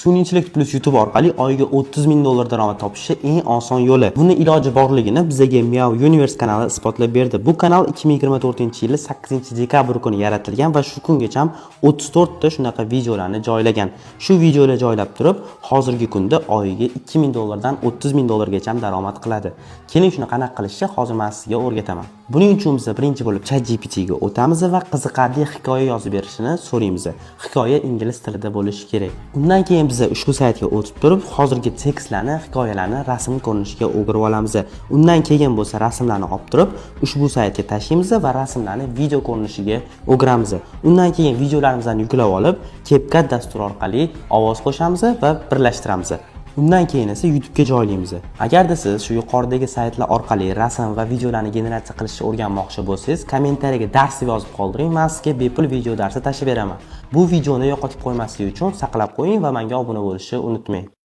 Sun'iy plus YouTube orqali oyiga 30 ming dollar daromad topishning eng oson yo'li. Buni iloji borligini bizga Meow Universe kanali isbotlab berdi. Bu kanal 2024-yil 8-dekabr kuni yaratilgan va shu kungacha 34 ta shunaqa videolarni joylagan. Shu videolarni joylab turib, hozirgi kunda oyiga 2 ming dollardan 30 ming dollargacha daromad qiladi. Keling shuni qanaqa qilishni hozir men sizga o'rgataman. Buning uchun biz birinchi bo'lib ChatGPT ga o'tamiz va qiziqarli hikoya yozib berishini so'raymiz. Hikoya ingliz tilida bo'lishi kerak. Undan keyin biz ushbu saytga o'tib turib, hozirgi tekstlarni, hikoyalarni rasm ko'rinishiga o'girib olamiz. Undan keyin bo'lsa rasmlarni olib turib, ushbu saytga tashlaymiz va rasmlarni video ko'rinishiga o'giramiz. Undan keyin videolarimizni yuklab olib, CapCut dasturi orqali ovoz qo'shamiz va birlashtiramiz. Undan keyin esa YouTube ga joylaymiz. Agarda siz shu yuqoridagi saytlar orqali rasm va videolarni generatsiya qilishni o'rganmoqchi bo'lsangiz, kommentariyaga dars yozib qoldiring, men sizga bepul video darsi tashib beraman. Bu videoni yo'qotib qo'ymaslik uchun saqlab qo'ying va menga obuna bo'lishni unutmang.